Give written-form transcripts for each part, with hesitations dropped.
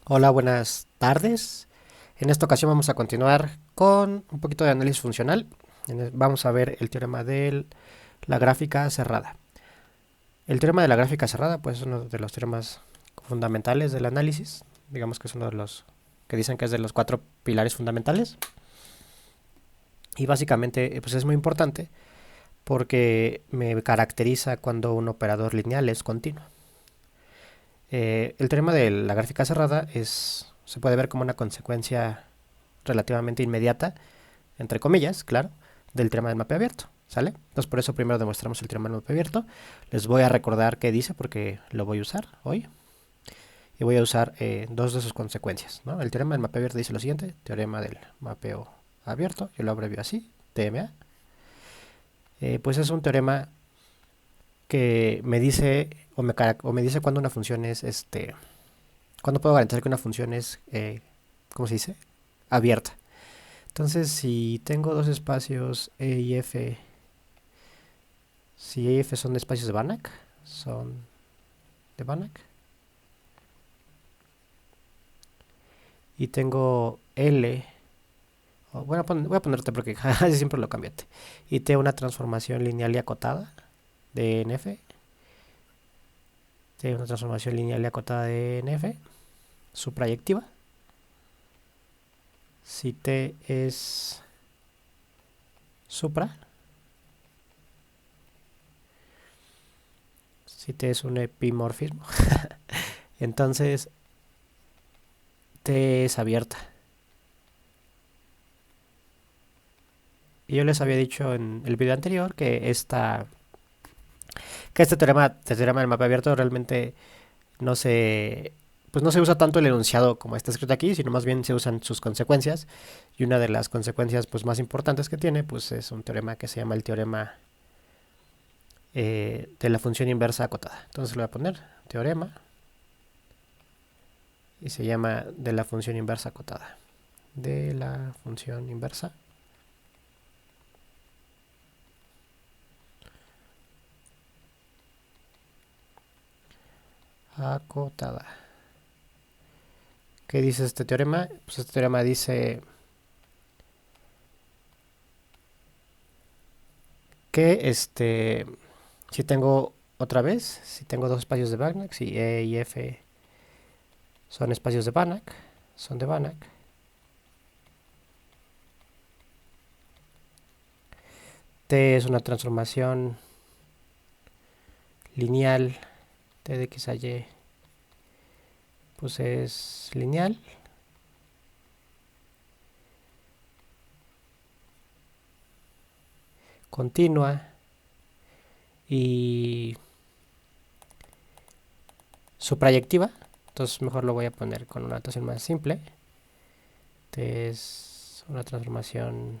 Hola, buenas tardes. En esta ocasión vamos a continuar con un poquito de análisis funcional. Vamos a ver el teorema de la gráfica cerrada. El teorema de la gráfica cerrada, pues es uno de los teoremas fundamentales del análisis. Digamos que es uno de los que dicen que es de los cuatro pilares fundamentales. Y básicamente, pues es muy importante porque me caracteriza cuando un operador lineal es continuo. El teorema de la gráfica cerrada se puede ver como una consecuencia relativamente inmediata, entre comillas, claro, del teorema del mapa abierto, ¿sale? Entonces por eso primero demostramos el teorema del mapa abierto. Les voy a recordar qué dice porque lo voy a usar hoy. Y voy a usar dos de sus consecuencias, ¿no? El teorema del mapa abierto dice lo siguiente, teorema del mapeo abierto, yo lo abrevio así, TMA. Pues es un teorema que me dice o me dice cuando una función es, cuando puedo garantizar que una función es, ¿cómo se dice? Abierta. Entonces, si tengo dos espacios E y F, si E y F son espacios de Banach, son de Banach, y tengo L, voy a ponerte porque casi siempre lo cambiate, y T una transformación lineal y acotada de NF, T una transformación lineal y acotada de NF, suprayectiva, si T es supra, si T es un epimorfismo, entonces T es abierta. Y yo les había dicho en el video anterior que este teorema del mapa abierto realmente no se, pues no se usa tanto el enunciado como está escrito aquí, sino más bien se usan sus consecuencias. Y una de las consecuencias pues más importantes que tiene pues es un teorema que se llama el teorema de la función inversa acotada. Entonces le voy a poner teorema y se llama de la función inversa acotada. De la función inversa acotada. ¿Qué dice este teorema? Pues este teorema dice que si tengo otra vez, si tengo dos espacios de Banach, si E y F son espacios de Banach, son de Banach, T es una transformación lineal, T de X a Y, pues es lineal, continua y suprayectiva. Entonces mejor lo voy a poner con una notación más simple. T es una transformación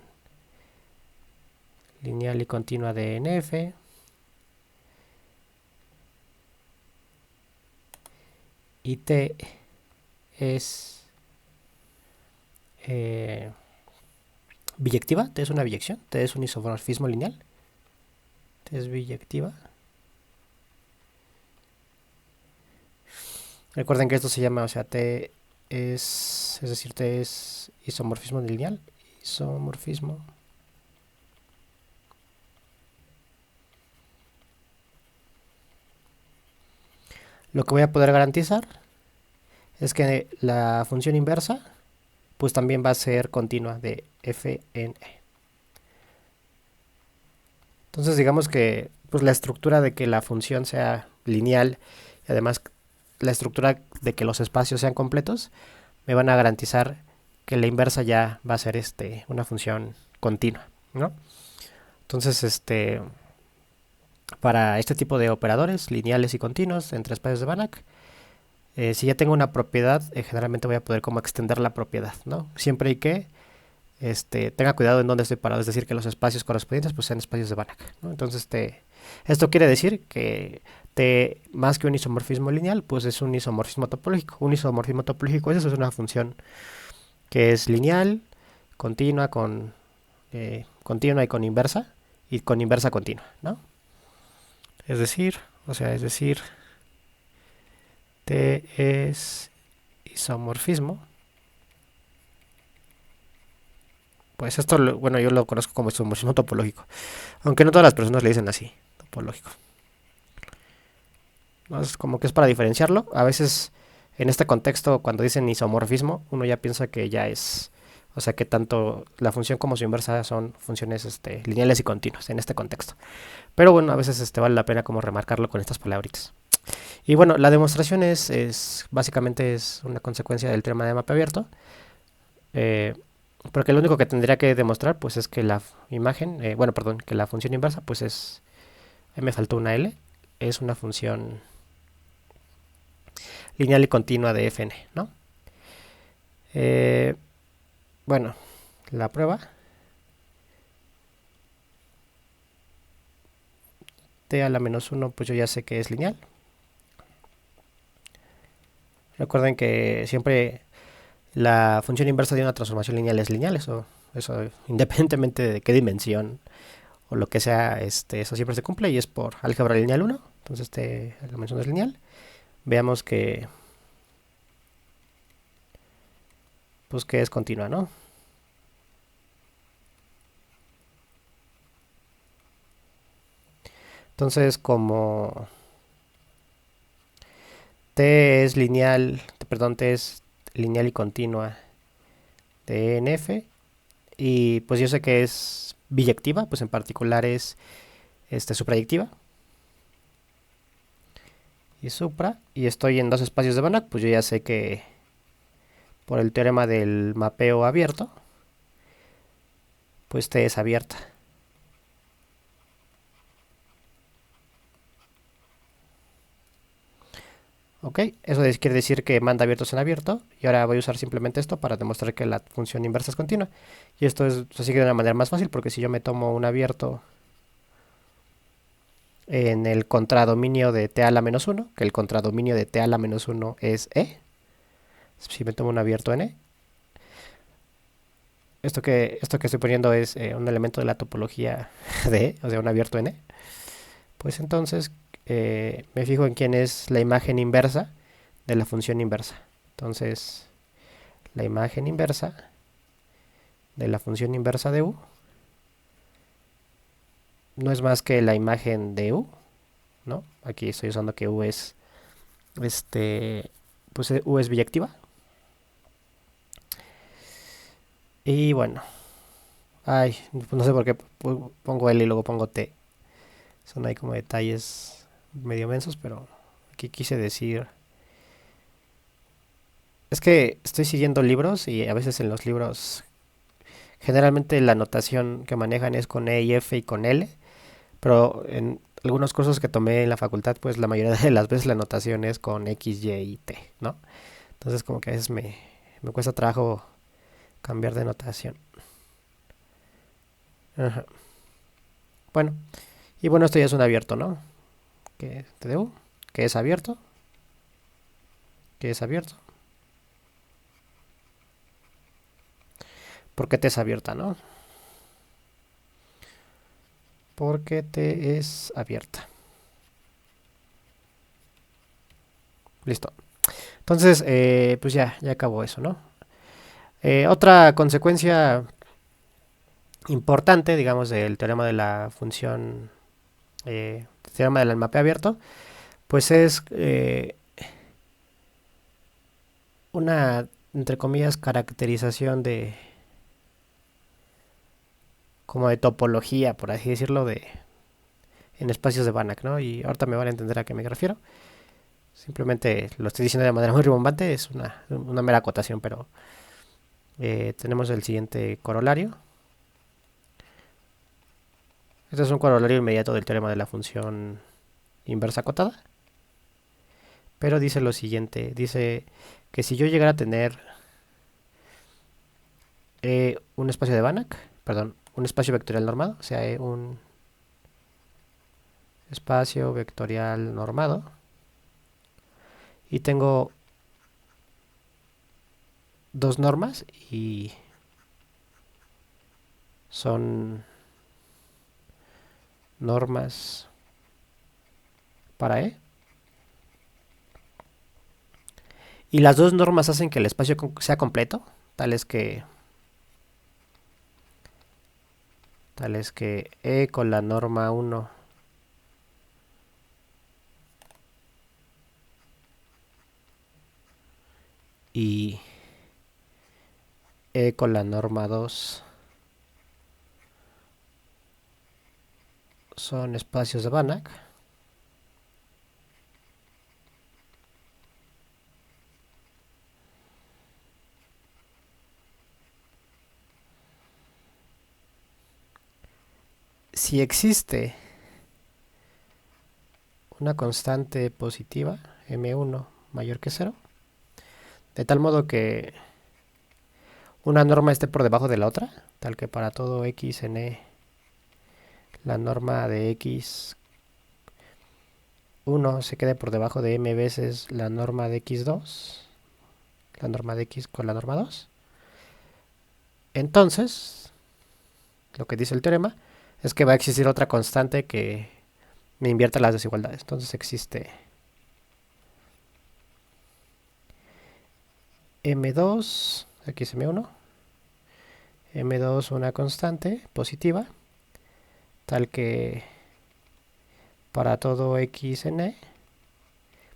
lineal y continua de NF. Y T es eh, biyectiva, T es una biyección, T es un isomorfismo lineal, T es biyectiva. Recuerden que esto se llama, o sea, T es decir, T es isomorfismo lineal, isomorfismo. Lo que voy a poder garantizar es que la función inversa, pues también va a ser continua de Fn. Entonces digamos que pues la estructura de que la función sea lineal y además la estructura de que los espacios sean completos me van a garantizar que la inversa ya va a ser una función continua, ¿no? Entonces, para este tipo de operadores lineales y continuos entre espacios de Banach, si ya tengo una propiedad, generalmente voy a poder como extender la propiedad, ¿no? Siempre y que tenga cuidado en dónde estoy parado, es decir, que los espacios correspondientes pues sean espacios de Banach, ¿no? Entonces, esto quiere decir que T más que un isomorfismo lineal, pues es un isomorfismo topológico. Un isomorfismo topológico eso es una función que es lineal, continua continua y con inversa continua, ¿no? Es decir, T es isomorfismo, pues esto, bueno, yo lo conozco como isomorfismo topológico, aunque no todas las personas le dicen así, topológico. ¿No? Es como que es para diferenciarlo. A veces en este contexto, cuando dicen isomorfismo, uno ya piensa que ya es, o sea, que tanto la función como su inversa son funciones lineales y continuas en este contexto. Pero bueno, a veces vale la pena como remarcarlo con estas palabritas. Y bueno, la demostración básicamente es una consecuencia del teorema de mapa abierto. eh, Porque lo único que tendría que demostrar pues es que la imagen, bueno, perdón, que la función inversa pues es, ahí me faltó una L, es una función lineal y continua de fn, ¿no? Eh, bueno, la prueba t a la menos 1 pues yo ya sé que es lineal. Recuerden que siempre la función inversa de una transformación lineal es lineal, eso independientemente de qué dimensión o lo que sea, eso siempre se cumple y es por álgebra lineal 1. Entonces la mención es lineal. Veamos que pues que es continua, ¿no? Entonces, como t es lineal, perdón, t es lineal y continua de NF, y pues yo sé que es biyectiva, pues en particular es suprayectiva y supra, y estoy en dos espacios de Banach, pues yo ya sé que por el teorema del mapeo abierto, pues T es abierta. Ok, eso quiere decir que manda abiertos en abierto, y ahora voy a usar simplemente esto para demostrar que la función inversa es continua. Y esto se sigue de una manera más fácil, porque si yo me tomo un abierto en el contradominio de T a la menos 1, que el contradominio de T a la menos 1 es E, si me tomo un abierto en E, esto que estoy poniendo es un elemento de la topología de E, o sea, un abierto en E, pues entonces me fijo en quién es la imagen inversa de la función inversa. Entonces, la imagen inversa de la función inversa de U no es más que la imagen de U, ¿no? Aquí estoy usando que U es, pues U es biyectiva. Y bueno, ay, no sé por qué pongo L y luego pongo T. Son ahí como detalles medio mensos, pero aquí quise decir. Es que estoy siguiendo libros y a veces en los libros generalmente la notación que manejan es con E y F y con L, pero en algunos cursos que tomé en la facultad, pues la mayoría de las veces la notación es con X, Y y T, ¿no? Entonces como que a veces me cuesta trabajo cambiar de notación. Ajá. Bueno, y bueno, esto ya es un abierto, ¿no? Que te debo, que es abierto, que es abierto. ¿Por qué te es abierta, no? Porque te es abierta. Listo. Entonces, pues ya acabó eso, ¿no? Otra consecuencia importante, digamos, del teorema de la función, teorema del mapeo abierto, pues es una, entre comillas, caracterización como de topología, por así decirlo, en espacios de Banach, ¿no? Y ahorita me van a entender a qué me refiero. Simplemente lo estoy diciendo de manera muy rimbombante, es una mera acotación, pero tenemos el siguiente corolario. Este es un corolario inmediato del teorema de la función inversa acotada. Pero dice lo siguiente, dice que si yo llegara a tener un espacio de Banach, perdón, un espacio vectorial normado, o sea, un espacio vectorial normado, y tengo dos normas y son normas para E, y las dos normas hacen que el espacio sea completo, tales que E con la norma 1 y E con la norma 2 son espacios de Banach. Si existe una constante positiva, M1 mayor que 0, de tal modo que una norma esté por debajo de la otra, tal que para todo x en E la norma de x1 se quede por debajo de m veces la norma de x2, la norma de x con la norma 2. Entonces, lo que dice el teorema es que va a existir otra constante que me invierta las desigualdades. Entonces existe m2, aquí es m1, m2 una constante positiva, tal que para todo x en E,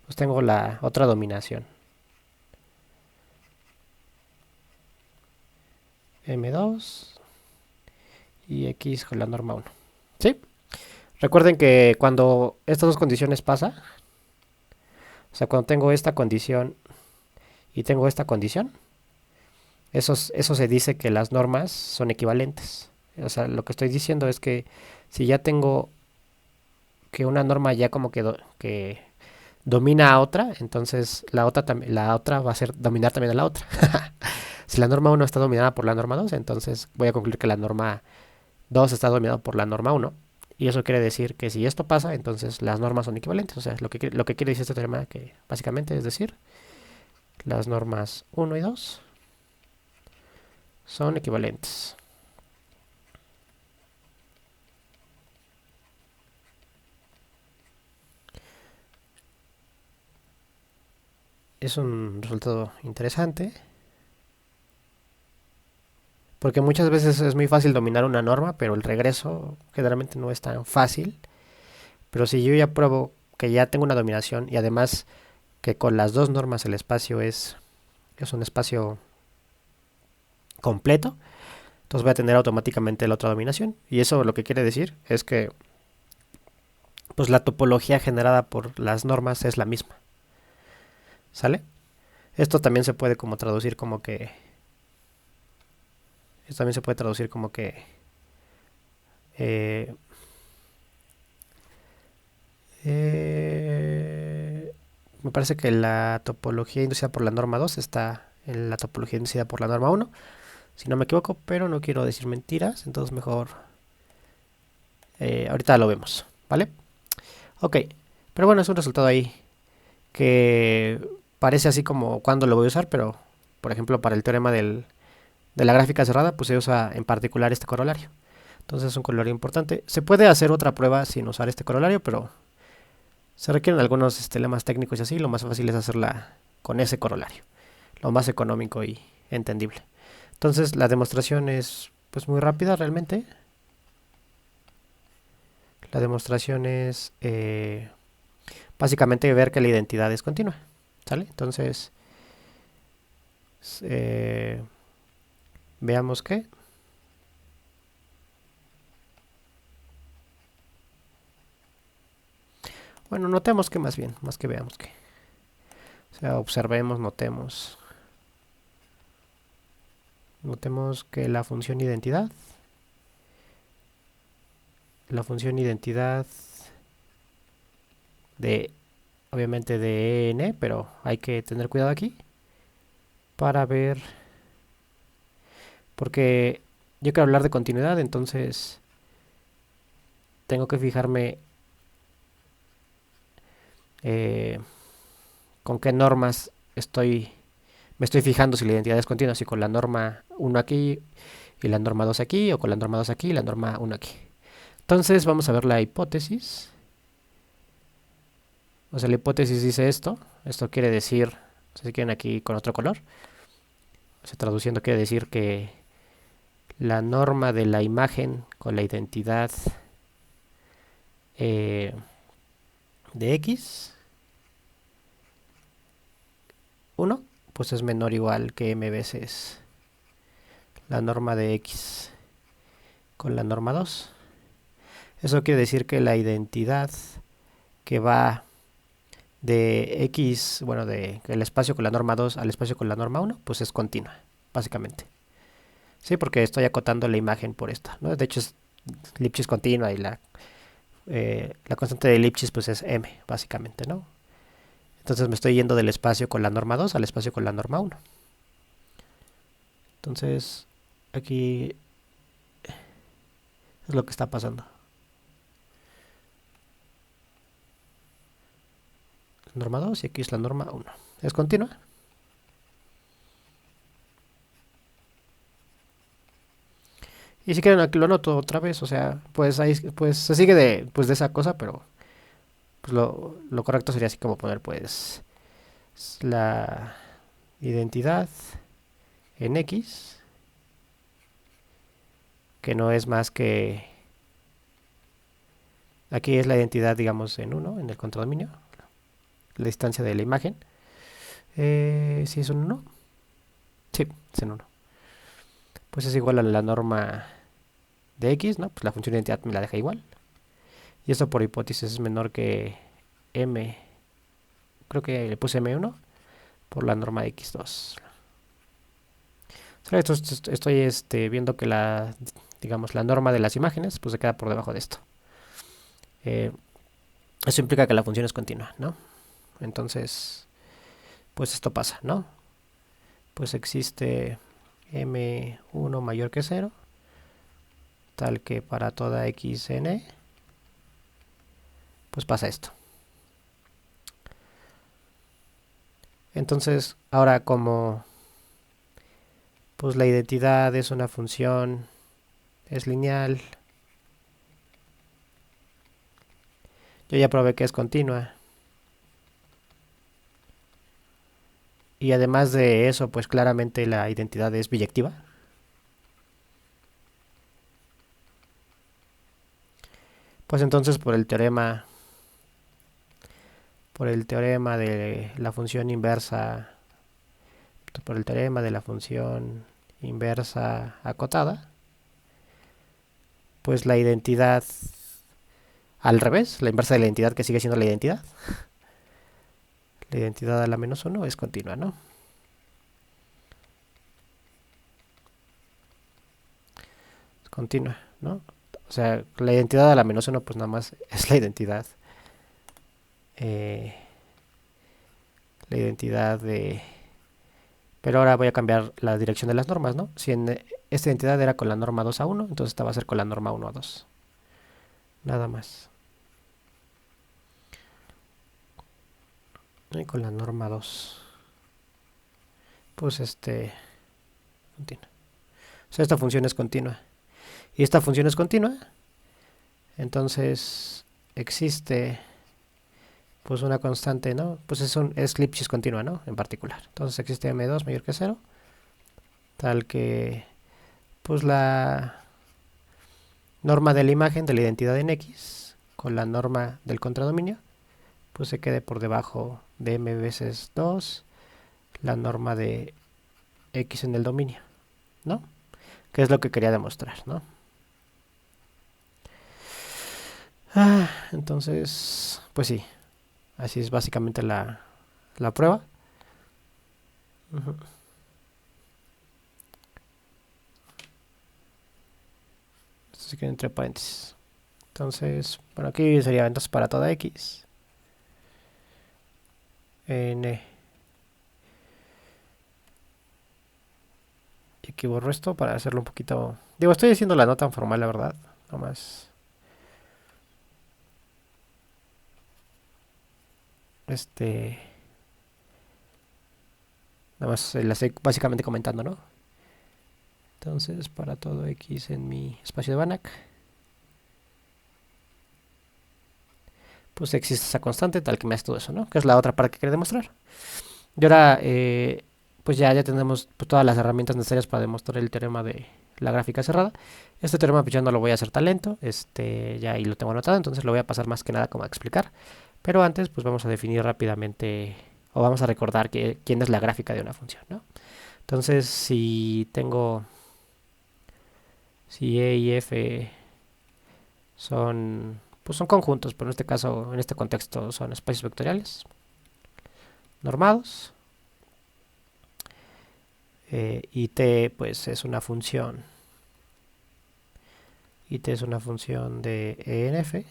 pues tengo la otra dominación. M2 y X con la norma 1. ¿Sí? Recuerden que cuando estas dos condiciones pasan, o sea, cuando tengo esta condición y tengo esta condición, eso se dice que las normas son equivalentes. O sea, lo que estoy diciendo es que si ya tengo que una norma ya como que domina a otra, entonces la otra va a ser dominar también a la otra. Si la norma 1 está dominada por la norma 2, entonces voy a concluir que la norma 2 está dominada por la norma 1. Y eso quiere decir que si esto pasa, entonces las normas son equivalentes. O sea, lo que quiere decir este teorema, que básicamente es decir, las normas 1 y 2 son equivalentes. Es un resultado interesante, porque muchas veces es muy fácil dominar una norma, pero el regreso generalmente no es tan fácil. Pero si yo ya pruebo que ya tengo una dominación y además que con las dos normas el espacio es un espacio completo, entonces voy a tener automáticamente la otra dominación. Y eso lo que quiere decir es que pues la topología generada por las normas es la misma. ¿Sale? Esto también se puede como traducir como que... Esto también se puede traducir como que... me parece que la topología inducida por la norma 2 está en la topología inducida por la norma 1, si no me equivoco, pero no quiero decir mentiras, entonces mejor ahorita lo vemos, ¿vale? Ok, pero bueno, es un resultado ahí que parece así como cuando lo voy a usar, pero por ejemplo para el teorema de la gráfica cerrada, pues se usa en particular este corolario. Entonces es un corolario importante. Se puede hacer otra prueba sin usar este corolario, pero se requieren algunos lemas técnicos y así. Lo más fácil es hacerla con ese corolario. Lo más económico y entendible. Entonces la demostración es pues muy rápida realmente. La demostración es básicamente ver que la identidad es continua. ¿Sale? Entonces veamos que... Bueno, notemos que más bien, más que veamos que. O sea, observemos, notemos. Notemos que la función identidad de, obviamente de n, pero hay que tener cuidado aquí para ver, porque yo quiero hablar de continuidad, entonces tengo que fijarme con qué normas me estoy fijando si la identidad es continua, si con la norma 1 aquí y la norma 2 aquí, o con la norma 2 aquí y la norma 1 aquí. Entonces vamos a ver la hipótesis. O sea, la hipótesis dice esto. Esto quiere decir, Si quieren aquí con otro color. O sea, traduciendo quiere decir que la norma de la imagen con la identidad de x, 1, pues es menor o igual que m veces la norma de x con la norma 2. Eso quiere decir que la identidad que va de x, bueno, de el espacio con la norma 2 al espacio con la norma 1, pues es continua, básicamente. Sí, porque estoy acotando la imagen por esta, ¿no? De hecho es Lipschitz continua y la constante de Lipschitz pues es m, básicamente, ¿no? Entonces me estoy yendo del espacio con la norma 2 al espacio con la norma 1. Entonces, aquí es lo que está pasando. Norma 2 y aquí es la norma 1. ¿Es continua? Y si quieren aquí lo anoto otra vez, o sea, pues ahí pues se sigue de esa cosa, pero pues lo correcto sería así como poner pues la identidad en x, que no es más que, aquí es la identidad digamos en 1, en el contradominio, la distancia de la imagen, si es un 1, sí, es en 1, pues es igual a la norma de x, ¿no? Pues la función de identidad me la deja igual, y esto por hipótesis es menor que m, creo que le puse m1 por la norma de x2. Estoy viendo que digamos, la norma de las imágenes pues se queda por debajo de esto. Eso implica que la función es continua, ¿no? Entonces, pues esto pasa, ¿no? Pues existe m1 mayor que 0, tal que para toda xn, pues pasa esto. Entonces, ahora como pues la identidad es una función, es lineal, yo ya probé que es continua. Y además de eso, pues claramente la identidad es biyectiva. Pues entonces por el teorema de la función inversa, por el teorema de la función inversa acotada, pues la identidad al revés, la inversa de la identidad que sigue siendo la identidad a la menos 1 es continua, ¿no? Es continua, ¿no? O sea, la identidad a la menos 1 pues nada más es la identidad de... Pero ahora voy a cambiar la dirección de las normas, ¿no? Si en esta identidad era con la norma 2 a 1, entonces esta va a ser con la norma 1 a 2. Nada más. Y con la norma 2. Pues continua. O sea, esta función es continua. Y esta función es continua. Entonces existe pues una constante, ¿no? Pues es Lipschitz continua, ¿no? En particular. Entonces existe m2 mayor que 0. Tal que pues la norma de la imagen de la identidad en x con la norma del contradominio pues se quede por debajo de m veces 2 la norma de x en el dominio, ¿no? Que es lo que quería demostrar, ¿no? Entonces, pues sí, así es básicamente la prueba. Esto se queda entre paréntesis. Entonces, bueno, aquí sería entonces para toda x n. Y aquí borro esto para hacerlo un poquito... Digo, estoy haciendo la nota tan formal, la verdad. Nomás... Nada más la estoy básicamente comentando, ¿no? Entonces, para todo x en mi espacio de Banach, pues existe esa constante tal que me hace todo eso, ¿no? Que es la otra parte que quería demostrar. Y ahora, pues ya tenemos pues, todas las herramientas necesarias para demostrar el teorema de la gráfica cerrada. Este teorema pues ya no lo voy a hacer tan lento, ya ahí lo tengo anotado, entonces lo voy a pasar más que nada como a explicar. Pero antes pues vamos a definir rápidamente, o vamos a recordar quién es la gráfica de una función, ¿no? Entonces si E y F pues son conjuntos, pero en este caso, en este contexto son espacios vectoriales normados, y t pues es una función, y t es una función de E en F,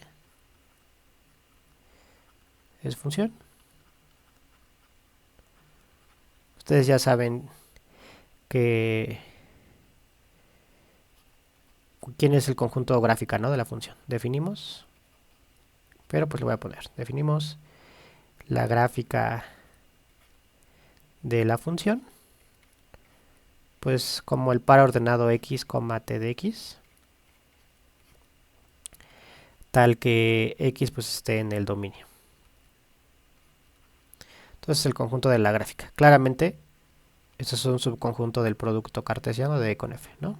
es función. Ustedes ya saben que quién es el conjunto gráfica, ¿no?, de la función. Definimos, pero pues le voy a poner, definimos la gráfica de la función, pues como el par ordenado x, t de x, tal que x pues esté en el dominio. Entonces el conjunto de la gráfica. Claramente, esto es un subconjunto del producto cartesiano de E con F, ¿no?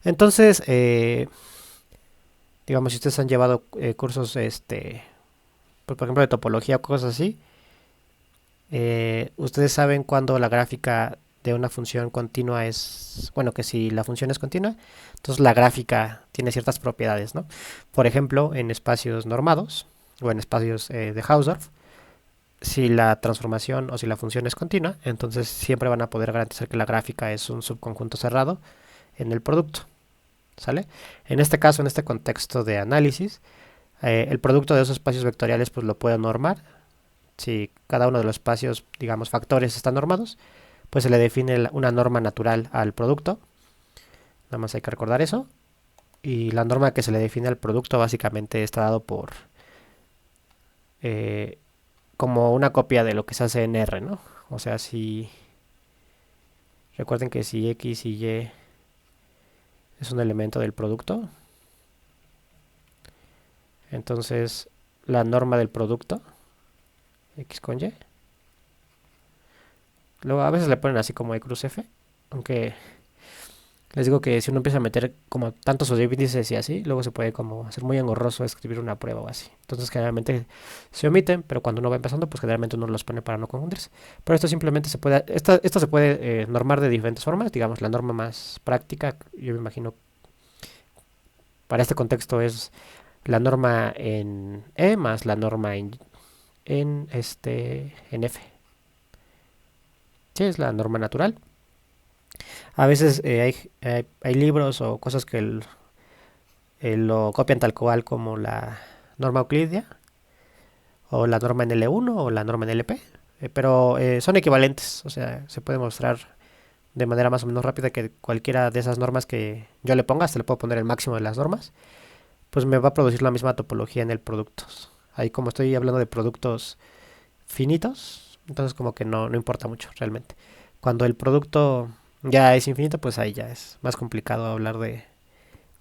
Entonces, digamos, si ustedes han llevado cursos, por ejemplo, de topología o cosas así, ustedes saben cuándo la gráfica de una función continua es, bueno, que si la función es continua, entonces la gráfica tiene ciertas propiedades, ¿no? Por ejemplo, en espacios normados o en espacios de Hausdorff, si la transformación o si la función es continua, entonces siempre van a poder garantizar que la gráfica es un subconjunto cerrado en el producto, ¿sale? En este caso, en este contexto de análisis, el producto de esos espacios vectoriales pues lo puedo normar. Si cada uno de los espacios, digamos, factores están normados, pues se le define una norma natural al producto. Nada más hay que recordar eso. Y la norma que se le define al producto básicamente está dado por como una copia de lo que se hace en R, ¿no? O sea, si recuerden que si X y Y es un elemento del producto, entonces la norma del producto X con Y, luego a veces le ponen así como E cruz F, aunque les digo que si uno empieza a meter como tantos subíndices y así, luego se puede como hacer muy engorroso escribir una prueba o así. Entonces generalmente se omiten, pero cuando uno va empezando, pues generalmente uno los pone para no confundirse. Pero esto simplemente esto se puede normar de diferentes formas. Digamos, la norma más práctica, yo me imagino, para este contexto es la norma en E más la norma en F. Sí, es la norma natural. A veces hay libros o cosas que lo copian tal cual como la norma euclidia, o la norma en L1 o la norma en LP, pero son equivalentes, o sea, se puede mostrar de manera más o menos rápida que cualquiera de esas normas que yo le ponga, hasta le puedo poner el máximo de las normas, pues me va a producir la misma topología en el producto. Ahí como estoy hablando de productos finitos, entonces como que no importa mucho realmente. Cuando el producto ya es infinito, pues ahí ya es más complicado hablar de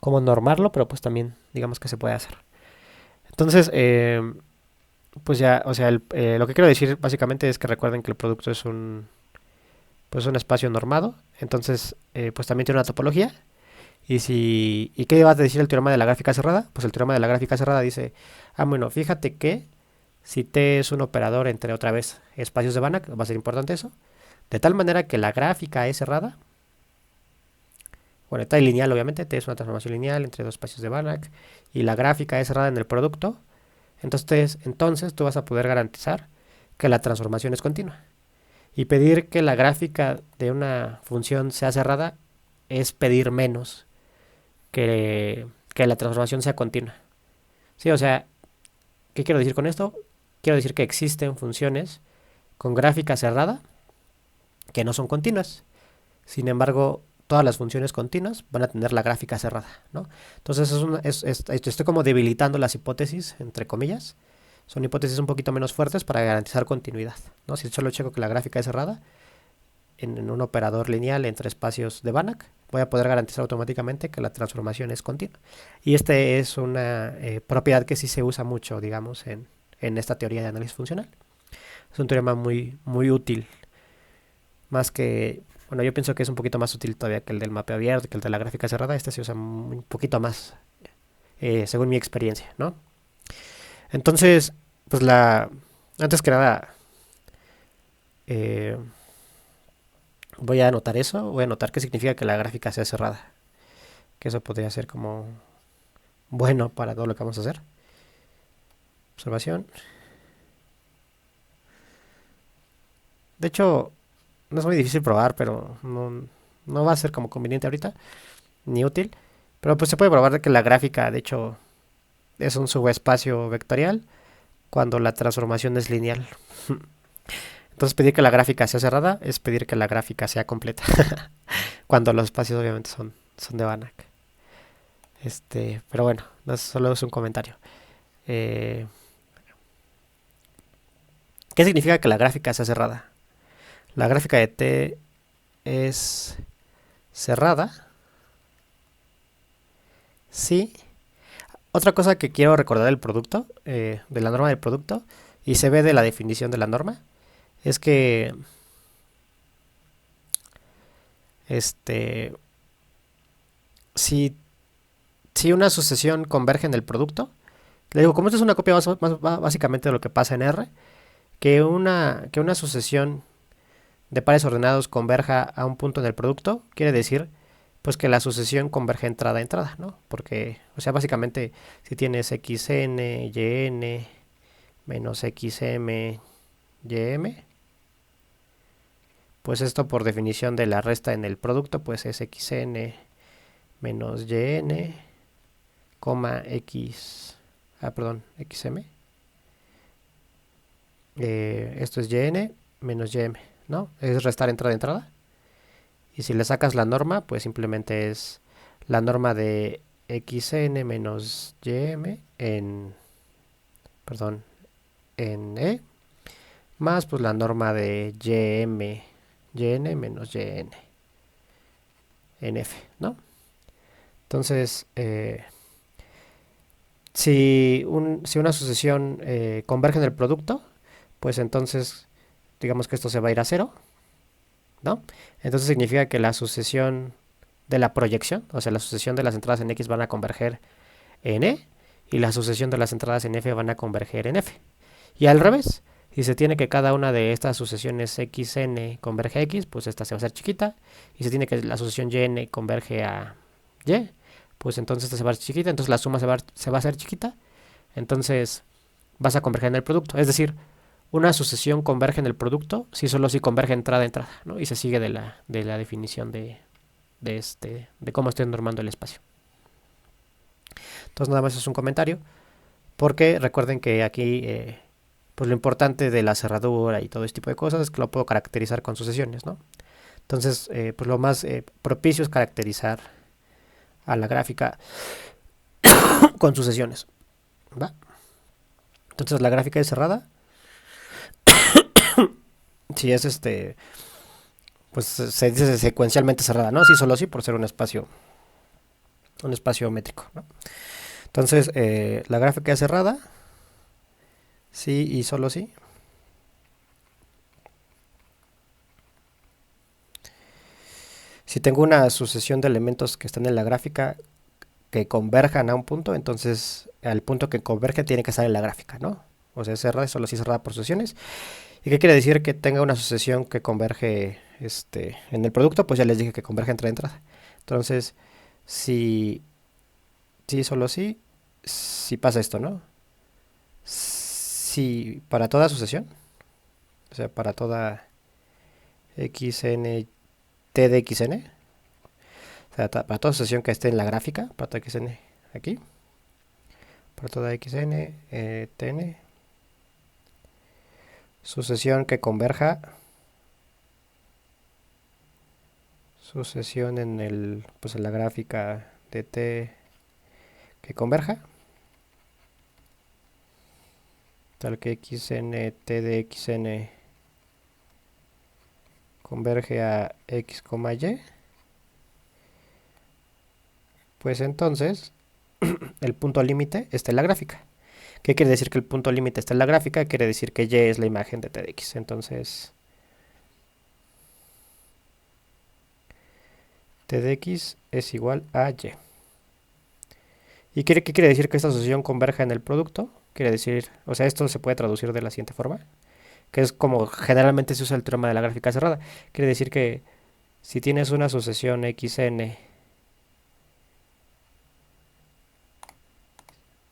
cómo normarlo, pero pues también digamos que se puede hacer. Entonces, pues ya, o sea, lo que quiero decir básicamente es que recuerden que el producto es pues un espacio normado, entonces pues también tiene una topología. ¿Y qué va a decir el teorema de la gráfica cerrada? Pues el teorema de la gráfica cerrada dice, bueno, fíjate que si T es un operador entre otra vez espacios de Banach, va a ser importante eso, de tal manera que la gráfica es cerrada. Bueno, está lineal, obviamente, T es una transformación lineal entre dos espacios de Banach, y la gráfica es cerrada en el producto. Entonces tú vas a poder garantizar que la transformación es continua. Y pedir que la gráfica de una función sea cerrada es pedir menos que la transformación sea continua. Sí, o sea, ¿qué quiero decir con esto? Quiero decir que existen funciones con gráfica cerrada que no son continuas. Sin embargo, todas las funciones continuas van a tener la gráfica cerrada, ¿no? Entonces estoy como debilitando las hipótesis, entre comillas. Son hipótesis un poquito menos fuertes para garantizar continuidad, ¿no? Si solo checo que la gráfica es cerrada en un operador lineal entre espacios de Banach, voy a poder garantizar automáticamente que la transformación es continua. Y esta es una propiedad que sí se usa mucho, digamos, en esta teoría de análisis funcional. Es un teorema muy útil. Más que, bueno, yo pienso que es un poquito más útil todavía que el del mapeo abierto, que el de la gráfica cerrada. Este se usa un poquito más, según mi experiencia, ¿no? Entonces, pues antes que nada, eh, voy a anotar eso, voy a anotar qué significa que la gráfica sea cerrada. Que eso podría ser como bueno para todo lo que vamos a hacer. Observación. De hecho, no es muy difícil probar, pero no va a ser como conveniente ahorita, ni útil. Pero pues se puede probar de que la gráfica, de hecho, es un subespacio vectorial cuando la transformación es lineal. Entonces pedir que la gráfica sea cerrada es pedir que la gráfica sea completa. Cuando los espacios obviamente son de Banach. Pero bueno, solo es un comentario. Eh, ¿Qué significa que la gráfica sea cerrada? La gráfica de T es cerrada. Sí. Otra cosa que quiero recordar del producto, de la norma del producto, y se ve de la definición de la norma, es que si, si una sucesión converge en el producto, le digo, como esto es una copia básicamente de lo que pasa en R, que una sucesión de pares ordenados converja a un punto en el producto, quiere decir pues que la sucesión converge entrada a entrada, ¿no? Porque, o sea, básicamente si tienes xn, yn, menos xm, ym, pues esto por definición de la resta en el producto, pues es xn menos yn, xm. Esto es yn menos ym, ¿no? Es restar entrada a entrada. Y si le sacas la norma, pues simplemente es la norma de xn menos ym en e, más pues la norma de yn menos yn en f, ¿no? Entonces, si una sucesión converge en el producto, pues entonces digamos que esto se va a ir a cero, ¿no? Entonces significa que la sucesión de la proyección, o sea, la sucesión de las entradas en X van a converger en E y la sucesión de las entradas en F van a converger en F. Y al revés, si se tiene que cada una de estas sucesiones xn converge a X, pues esta se va a hacer chiquita. Y se tiene que la sucesión yn converge a Y, pues entonces esta se va a hacer chiquita, entonces la suma se va a hacer chiquita. Entonces vas a converger en el producto. Es decir, una sucesión converge en el producto si solo si converge entrada a entrada, ¿no? Y se sigue de la definición de cómo estoy normando el espacio. Entonces nada más es un comentario, porque recuerden que aquí pues lo importante de la cerradura y todo este tipo de cosas es que lo puedo caracterizar con sucesiones, ¿no? Entonces pues lo más propicio es caracterizar a la gráfica con sucesiones, ¿va? Entonces la gráfica es cerrada si es pues se dice secuencialmente cerrada, ¿no? Sí, solo sí por ser un espacio métrico, ¿no? Entonces, la gráfica es cerrada, sí y solo sí. Si tengo una sucesión de elementos que están en la gráfica que converjan a un punto, entonces al punto que converge tiene que estar en la gráfica, ¿no? O sea, es cerrada y solo sí cerrada por sucesiones. ¿Y qué quiere decir que tenga una sucesión que converge en el producto? Pues ya les dije que converge entre entrada. Entonces, si solo sí, si pasa esto, ¿no? Si para toda sucesión, o sea, para toda xn t de xn, o sea, para toda sucesión que esté en la gráfica, para toda xn aquí, para toda xn tn, sucesión que converja, sucesión pues en la gráfica de t que converja, tal que xn t de xn converge a x, y, pues entonces el punto límite está en la gráfica. ¿Qué quiere decir que el punto límite está en la gráfica? Quiere decir que y es la imagen de t de x. Entonces, t de x es igual a y. ¿Y qué quiere decir que esta asociación converja en el producto? Quiere decir, o sea, esto se puede traducir de la siguiente forma, que es como generalmente se usa el teorema de la gráfica cerrada. Quiere decir que si tienes una sucesión xn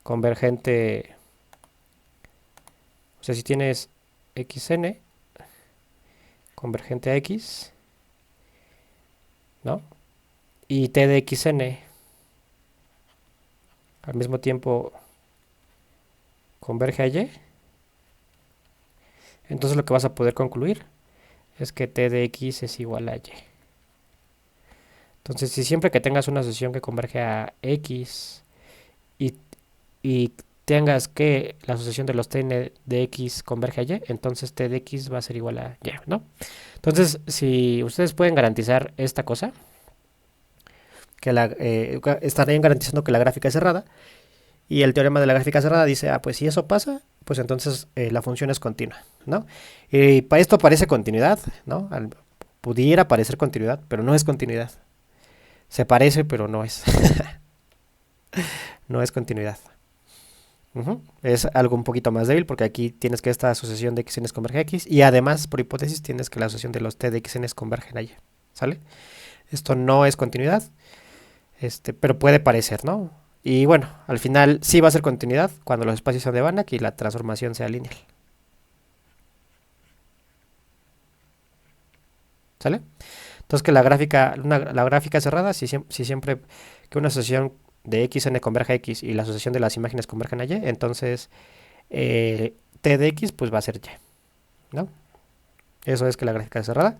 convergente, o sea, si tienes xn convergente a x, ¿no? Y t de xn al mismo tiempo converge a y, entonces lo que vas a poder concluir es que t de x es igual a y. Entonces, si siempre que tengas una asociación que converge a x y, y tengas que la asociación de los t de x converge a y, entonces t de x va a ser igual a y, ¿no? Entonces, si ustedes pueden garantizar esta cosa, que estarían garantizando que la gráfica es cerrada, y el teorema de la gráfica cerrada dice, pues si eso pasa, pues entonces la función es continua, ¿no? Y para esto parece continuidad, ¿no? Pudiera parecer continuidad, pero no es continuidad. Se parece, pero no es. No es continuidad. Es algo un poquito más débil porque aquí tienes que esta asociación de xn converge a x y además, por hipótesis, tienes que la asociación de los t de xn convergen a y, ¿sale? Esto no es continuidad, pero puede parecer, ¿no? Y bueno, al final sí va a ser continuidad cuando los espacios sean de Banach y la transformación sea lineal. ¿Sale? Entonces que la gráfica cerrada, si siempre que una asociación de xn converge a x y la asociación de las imágenes convergen a y, entonces t de x pues va a ser y, ¿no? Eso es que la gráfica es cerrada.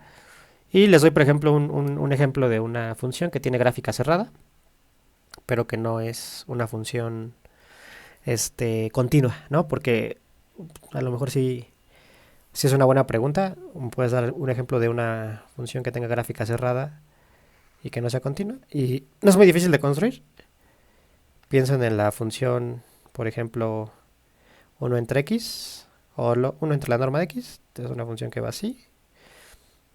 Y les doy, por ejemplo, un ejemplo de una función que tiene gráfica cerrada, pero que no es una función continua, ¿no? Porque a lo mejor sí es una buena pregunta. Puedes dar un ejemplo de una función que tenga gráfica cerrada y que no sea continua. Y no es muy difícil de construir. Piensen en la función, por ejemplo, 1 entre x o 1 entre la norma de x. Es una función que va así.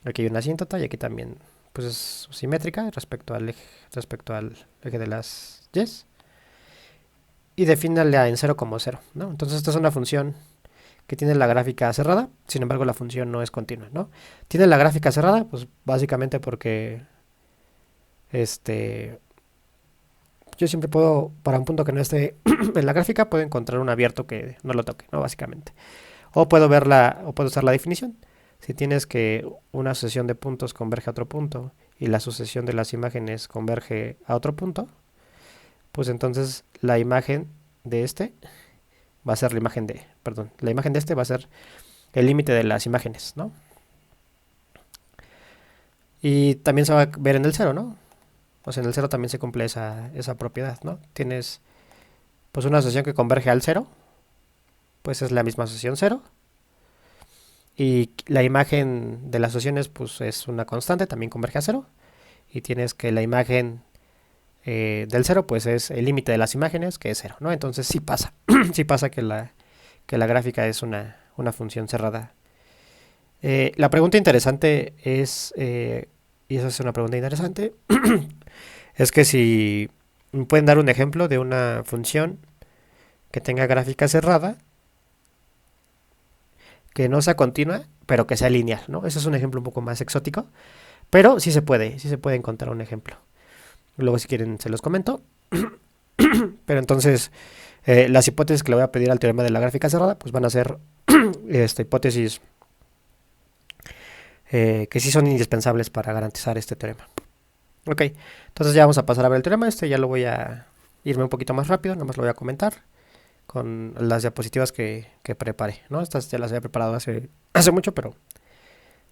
Aquí hay una asíntota y aquí también pues es simétrica respecto al eje de las y's. Y defínala en 0 como 0, ¿no? Entonces esta es una función que tiene la gráfica cerrada, sin embargo la función no es continua, ¿no? Tiene la gráfica cerrada, pues básicamente porque yo siempre puedo, para un punto que no esté en la gráfica, puedo encontrar un abierto que no lo toque, ¿no? Básicamente. O puedo usar la definición. Si tienes que una sucesión de puntos converge a otro punto y la sucesión de las imágenes converge a otro punto, pues entonces la imagen de va a ser la imagen de va a ser el límite de las imágenes, ¿no? Y también se va a ver en el 0, ¿no? O sea, en el 0 también se cumple esa propiedad, ¿no? Tienes pues una asociación que converge al 0, pues es la misma asociación 0. Y la imagen de las asociaciones pues es una constante, también converge a 0. Y tienes que la imagen del 0 pues es el límite de las imágenes, que es 0, ¿no? Entonces sí pasa, sí pasa que la gráfica es una función cerrada. La pregunta interesante es, y esa es una pregunta interesante, es que si pueden dar un ejemplo de una función que tenga gráfica cerrada, que no sea continua, pero que sea lineal, ¿no? Ese es un ejemplo un poco más exótico, pero sí se puede encontrar un ejemplo. Luego si quieren se los comento. Pero entonces las hipótesis que le voy a pedir al teorema de la gráfica cerrada pues van a ser hipótesis que sí son indispensables para garantizar este teorema. Ok, entonces ya vamos a pasar a ver el teorema. Ya lo voy a irme un poquito más rápido, nada más lo voy a comentar con las diapositivas que preparé, ¿no? Estas ya las había preparado hace mucho, pero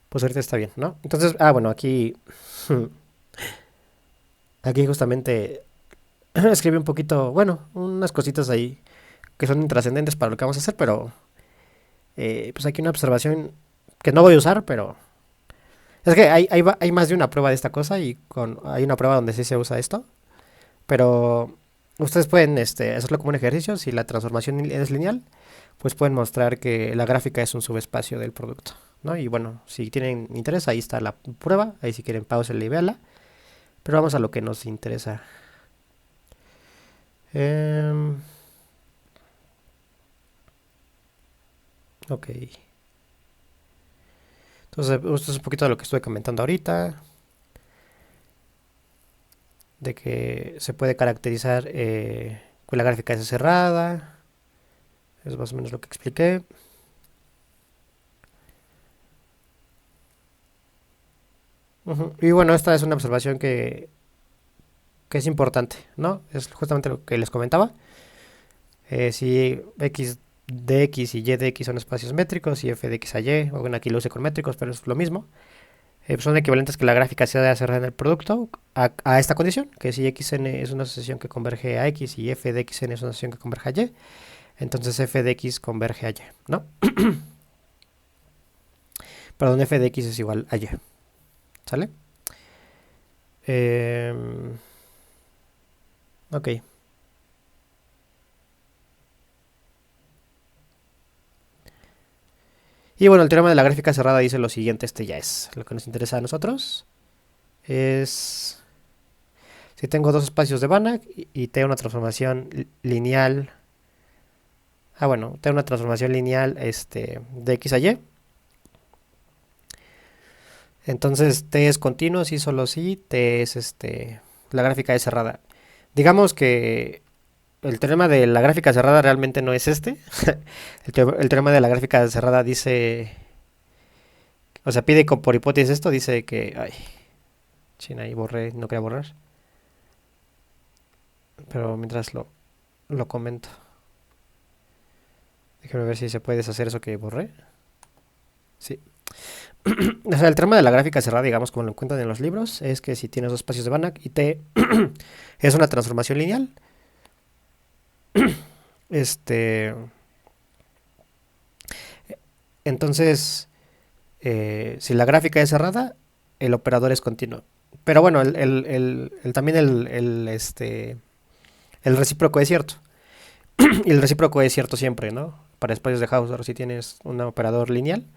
pues ahorita está bien, ¿no? Entonces, bueno, aquí justamente escribí un poquito, bueno, unas cositas ahí que son intrascendentes para lo que vamos a hacer, pero pues aquí una observación que no voy a usar, pero es que hay más de una prueba de esta cosa y hay una prueba donde sí se usa esto, pero Ustedes pueden hacerlo como un ejercicio. Si la transformación es lineal, pues pueden mostrar que la gráfica es un subespacio del producto, ¿no? Y bueno, si tienen interés, ahí está la prueba. Ahí si quieren pausenla y véanla. Pero vamos a lo que nos interesa. Em, ok. Entonces, esto es un poquito de lo que estuve comentando ahorita. De que se puede caracterizar que la gráfica es cerrada. Es más o menos lo que expliqué. Ujú. Y bueno, esta es una observación que es importante, ¿no? Es justamente lo que les comentaba. Si x de x y y de x son espacios métricos y f de x a y, o bueno, aquí lo use con métricos, pero es lo mismo, son equivalentes que la gráfica sea cerrada en el producto a esta condición, que si xn es una asociación que converge a x y f de xn es una asociación que converge a y, entonces f de x converge a y, ¿no? Perdón, f de x es igual a y, ¿sale? Ok. Y bueno, el teorema de la gráfica cerrada dice lo siguiente, este ya es lo que nos interesa a nosotros. Es si tengo dos espacios de Banach y tengo una transformación lineal. Bueno, tengo una transformación lineal de x a y. Entonces T es continuo, si solo si T es la gráfica es cerrada. Digamos que el teorema de la gráfica cerrada realmente no es este. El teorema de la gráfica cerrada dice, o sea, pide por hipótesis esto, dice que, ay, china, ahí borré, no quería borrar, pero mientras lo comento. Déjame ver si se puede deshacer eso que borré. Sí. O sea, el teorema de la gráfica cerrada, digamos, como lo encuentran en los libros, es que si tienes dos espacios de Banach y T es una transformación lineal, este, entonces, si la gráfica es cerrada, el operador es continuo. Pero bueno, también el recíproco es cierto. Y el recíproco es cierto siempre, ¿no? Para espacios de Hausdorff, si tienes un operador lineal,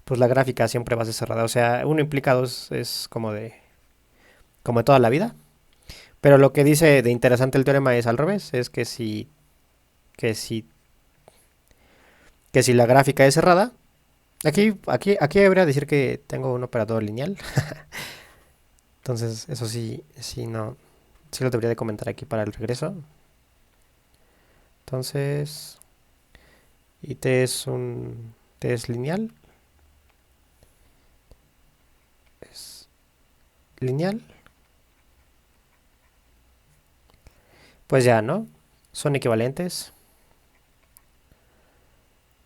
pues la gráfica siempre va a ser cerrada. O sea, uno implica dos es como de toda la vida. Pero lo que dice de interesante el teorema es al revés, es que si, que si la gráfica es cerrada, aquí debería decir que tengo un operador lineal. Entonces, eso sí, sí, no, sí lo debería de comentar aquí para el regreso. Entonces, y T es lineal, es lineal, pues ya, ¿no? Son equivalentes,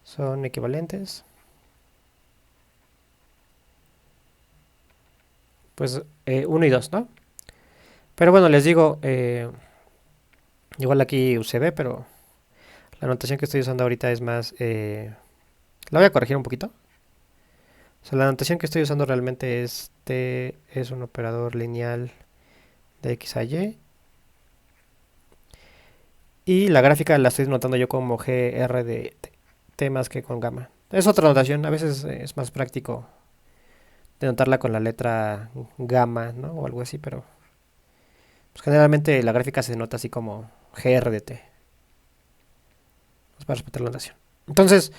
son equivalentes. Pues 1 y 2, ¿no? Pero bueno, les digo, igual aquí UCB, pero la notación que estoy usando ahorita es más... la voy a corregir un poquito. O sea, la notación que estoy usando realmente es T es un operador lineal de X a Y. Y la gráfica la estoy notando yo como GR de T más que con gamma. Es otra notación, a veces es más práctico de notarla con la letra gamma, ¿no? O algo así, pero pues, generalmente la gráfica se nota así como GR de T. Es para respetar la notación. Entonces,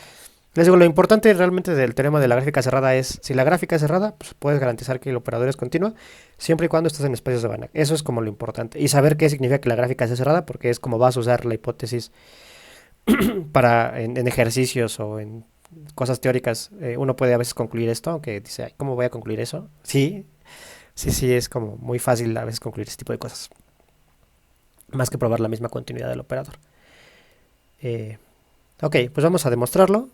les digo, lo importante realmente del teorema de la gráfica cerrada es, si la gráfica es cerrada, pues puedes garantizar que el operador es continuo, siempre y cuando estés en espacios de Banach. Eso es como lo importante. Y saber qué significa que la gráfica sea cerrada, porque es como vas a usar la hipótesis en ejercicios o en cosas teóricas. Uno puede a veces concluir esto, aunque dice, "Ay, ¿cómo voy a concluir eso?" Sí, sí, sí, es como muy fácil a veces concluir este tipo de cosas. Más que probar la misma continuidad del operador. Eh, ok, pues vamos a demostrarlo.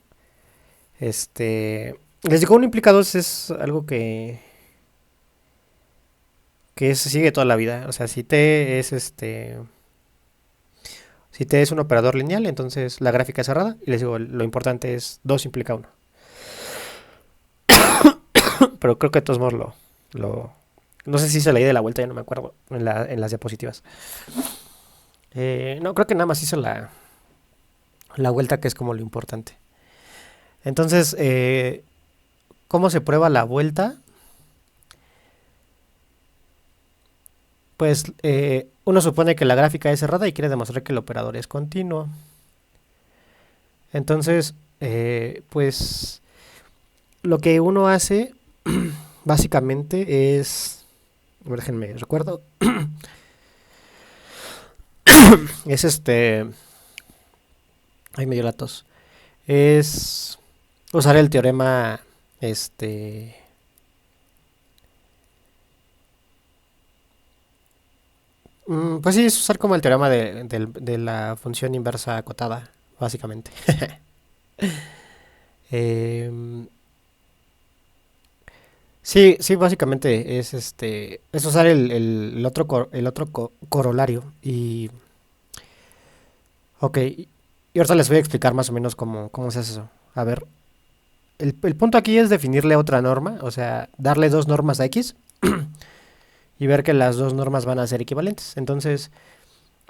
Les digo, un implica dos es algo que sigue toda la vida. O sea, si T es un operador lineal, entonces la gráfica es cerrada. Y les digo, lo importante es 2 implica uno. Pero creo que de todos modos no sé si se leí de la vuelta, ya no me acuerdo, en las diapositivas. No, creo que nada más hizo la vuelta, que es como lo importante. Entonces, ¿cómo se prueba la vuelta? Pues uno supone que la gráfica es cerrada y quiere demostrar que el operador es continuo. Entonces, pues lo que uno hace básicamente es, a ver, déjenme recuerdo, es ay, me dio la tos, es usar el teorema, este, pues sí, es usar como el teorema de la función inversa acotada, básicamente. Em, sí, sí, básicamente es es usar el otro corolario. Ok, y ahorita les voy a explicar más o menos cómo se hace eso. A ver, el punto aquí es definirle otra norma, o sea, darle dos normas a X y ver que las dos normas van a ser equivalentes. Entonces,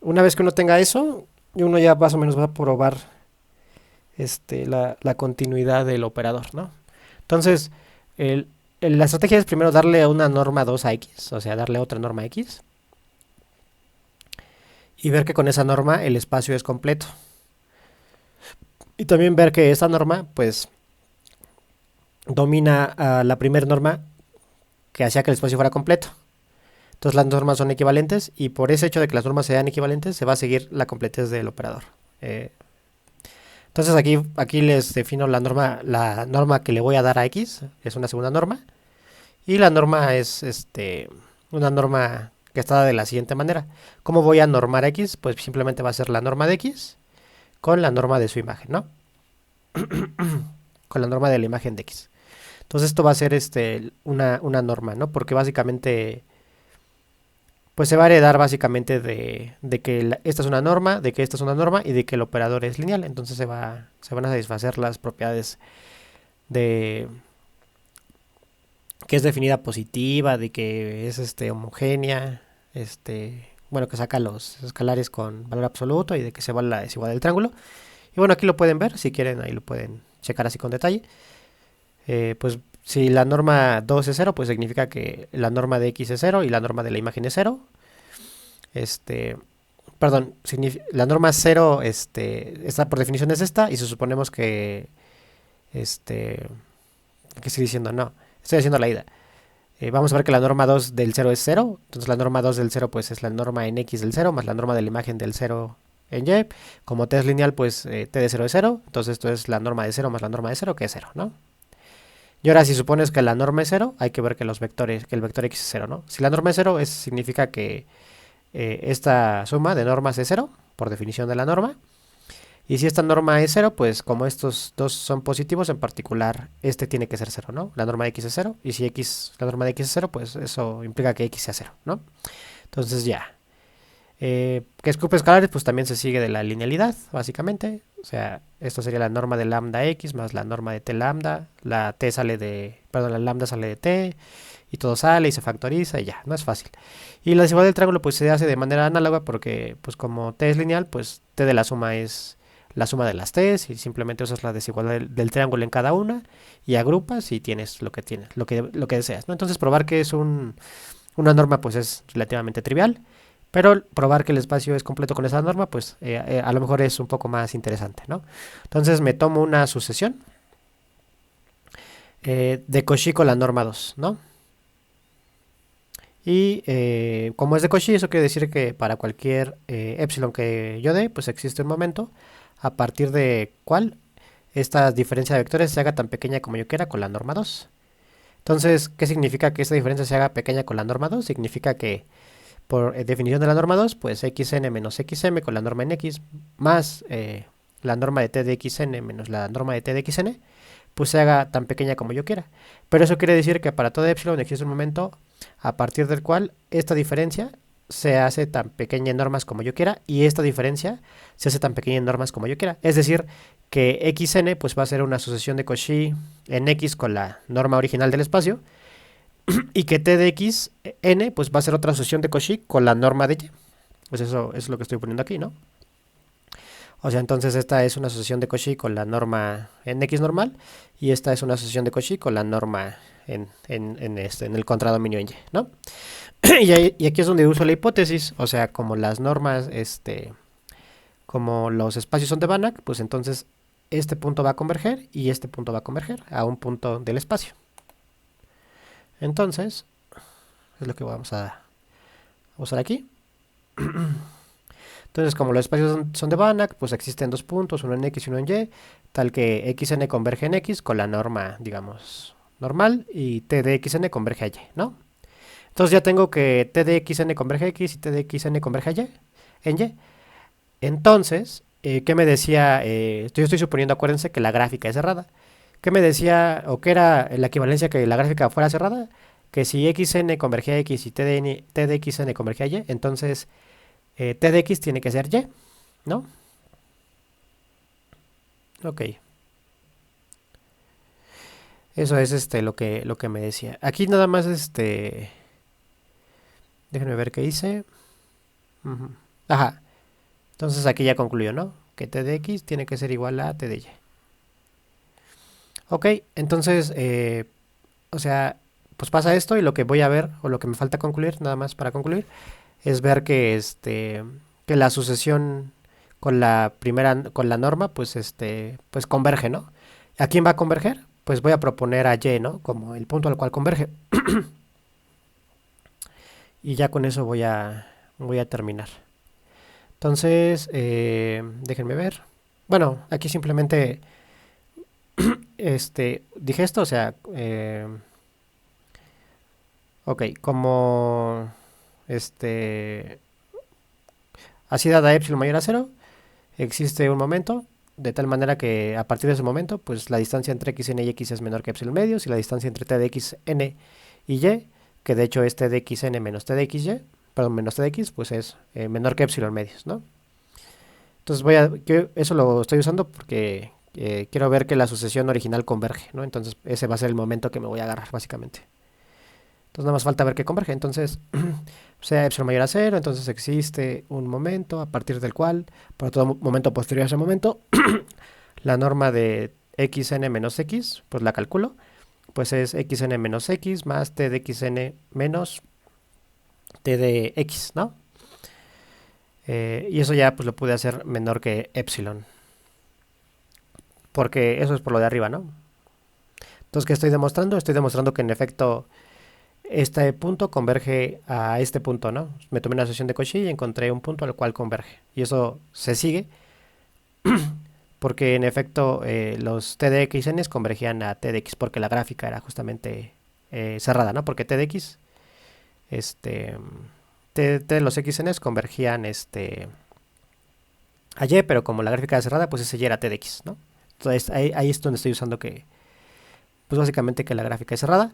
una vez que uno tenga eso, uno ya más o menos va a probar la continuidad del operador, ¿no? Entonces, el, la estrategia es primero darle una norma 2 a X, o sea, darle otra norma a X, y ver que con esa norma el espacio es completo. Y también ver que esa norma, pues, domina a la primera norma que hacía que el espacio fuera completo. Entonces las normas son equivalentes y por ese hecho de que las normas sean equivalentes se va a seguir la completez del operador. Eh, entonces aquí les defino la norma que le voy a dar a X, es una segunda norma, y la norma es una norma que está dada de la siguiente manera. ¿Cómo voy a normar X? Pues simplemente va a ser la norma de X con la norma de su imagen, ¿no? Con la norma de la imagen de X. Entonces esto va a ser una norma, ¿no? Porque básicamente pues se va a heredar básicamente de que esta es una norma, de que esta es una norma y de que el operador es lineal. Entonces se van a satisfacer las propiedades de que es definida positiva, de que es homogénea, bueno, que saca los escalares con valor absoluto y de que se va la desigualdad del triángulo. Y bueno, aquí lo pueden ver, si quieren ahí lo pueden checar así con detalle. Pues si la norma 2 es cero, pues significa que la norma de X es cero y la norma de la imagen es cero. Este, perdón, la norma cero, esta por definición es esta, y si suponemos que, este, ¿qué estoy diciendo? No, estoy haciendo la ida. Vamos a ver que la norma 2 del cero es cero, entonces la norma 2 del cero pues es la norma en X del cero más la norma de la imagen del cero en Y. Como T es lineal, pues T de cero es cero, entonces esto es la norma de cero más la norma de cero, que es cero, ¿no? Y ahora si supones que la norma es cero, hay que ver que que el vector X es cero, ¿no? Si la norma es cero, significa que esta suma de normas es cero, por definición de la norma. Y si esta norma es cero, pues como estos dos son positivos, en particular este tiene que ser cero, ¿no? La norma de X es cero, y si la norma de X es cero, pues eso implica que X sea cero, ¿no? Entonces ya. Que es grupo escalares, pues también se sigue de la linealidad, básicamente. O sea, esto sería la norma de lambda X más la norma de T lambda. La T sale perdón, la lambda sale de T, y todo sale y se factoriza y ya, no es fácil. Y la desigualdad del triángulo pues se hace de manera análoga porque pues como T es lineal, pues T de la suma es la suma de las T's y simplemente usas la desigualdad del triángulo en cada una y agrupas y tienes lo que tienes, lo que deseas, ¿no? Entonces probar que es una norma pues es relativamente trivial, pero probar que el espacio es completo con esa norma pues a lo mejor es un poco más interesante, ¿no? Entonces me tomo una sucesión de Cauchy con la norma 2, ¿no? Y como es de Cauchy, eso quiere decir que para cualquier epsilon que yo dé, pues existe un momento a partir de cual esta diferencia de vectores se haga tan pequeña como yo quiera con la norma 2. Entonces, ¿qué significa que esta diferencia se haga pequeña con la norma 2? Significa que por definición de la norma 2, pues xn menos xm con la norma en x más la norma de t de xn menos la norma de t de xn, pues se haga tan pequeña como yo quiera. Pero eso quiere decir que para todo epsilon existe un momento a partir del cual esta diferencia se hace tan pequeña en normas como yo quiera y esta diferencia se hace tan pequeña en normas como yo quiera. Es decir, que xn pues va a ser una sucesión de Cauchy en x con la norma original del espacio y que t de x n pues va a ser otra sucesión de Cauchy con la norma de y. Pues eso es lo que estoy poniendo aquí, ¿no? O sea, entonces esta es una asociación de Cauchy con la norma en X normal y esta es una asociación de Cauchy con la norma en el contradominio en Y, ¿no? Y aquí es donde uso la hipótesis, o sea, como las normas, como los espacios son de Banach, pues entonces este punto va a converger y este punto va a converger a un punto del espacio. Entonces, es lo que vamos a usar aquí. Entonces, como los espacios son de Banach, pues existen dos puntos, uno en X y uno en Y, tal que xn converge en X con la norma, digamos, normal, y t de xn converge a Y, ¿no? Entonces ya tengo que t de xn converge a X y t de xn converge a Y, en Y. Entonces, ¿qué me decía? Yo estoy suponiendo, acuérdense, que la gráfica es cerrada. ¿Qué me decía, o qué era la equivalencia que la gráfica fuera cerrada? Que si xn convergía a X y t de xn convergía a Y, entonces t de x tiene que ser Y, ¿no? Ok. Eso es lo que me decía. Aquí nada más déjenme ver qué hice. Ujú. Ajá. Entonces aquí ya concluyó, ¿no? Que t de x tiene que ser igual a t de y. Ok, entonces, o sea, pues pasa esto y lo que voy a ver, o lo que me falta concluir, nada más para concluir, es ver que que la sucesión con la primera, con la norma, pues pues converge, ¿no? ¿A quién va a converger? Pues voy a proponer a Y, ¿no? Como el punto al cual converge. Y ya con eso voy a terminar. Entonces, déjenme ver. Bueno, aquí simplemente dije esto, o sea, ok, como así dada epsilon mayor a cero, existe un momento, de tal manera que a partir de ese momento, pues la distancia entre xn y x es menor que epsilon medios, y la distancia entre t de xn y y, que de hecho es t de xn menos t de xy, perdón, menos t de x, pues es menor que epsilon medios, ¿no? Entonces eso lo estoy usando porque quiero ver que la sucesión original converge, ¿no? Entonces ese va a ser el momento que me voy a agarrar, básicamente. Entonces nada más falta ver que converge. Entonces, sea epsilon mayor a cero, entonces existe un momento a partir del cual, por todo momento posterior a ese momento, la norma de xn menos x, pues la calculo, pues es xn menos x más t de xn menos t de x, ¿no? Y eso ya pues lo pude hacer menor que epsilon, porque eso es por lo de arriba, ¿no? Entonces, ¿qué estoy demostrando? Estoy demostrando que en efecto este punto converge a este punto, ¿no? Me tomé una asociación de Cauchy y encontré un punto al cual converge. Y eso se sigue porque en efecto los t de xn convergían a t de x porque la gráfica era justamente cerrada, ¿no? Porque t de x, t de los xn convergían a y, pero como la gráfica era cerrada, pues ese y era t de x, ¿no? Entonces ahí es donde estoy usando que, pues básicamente que la gráfica es cerrada.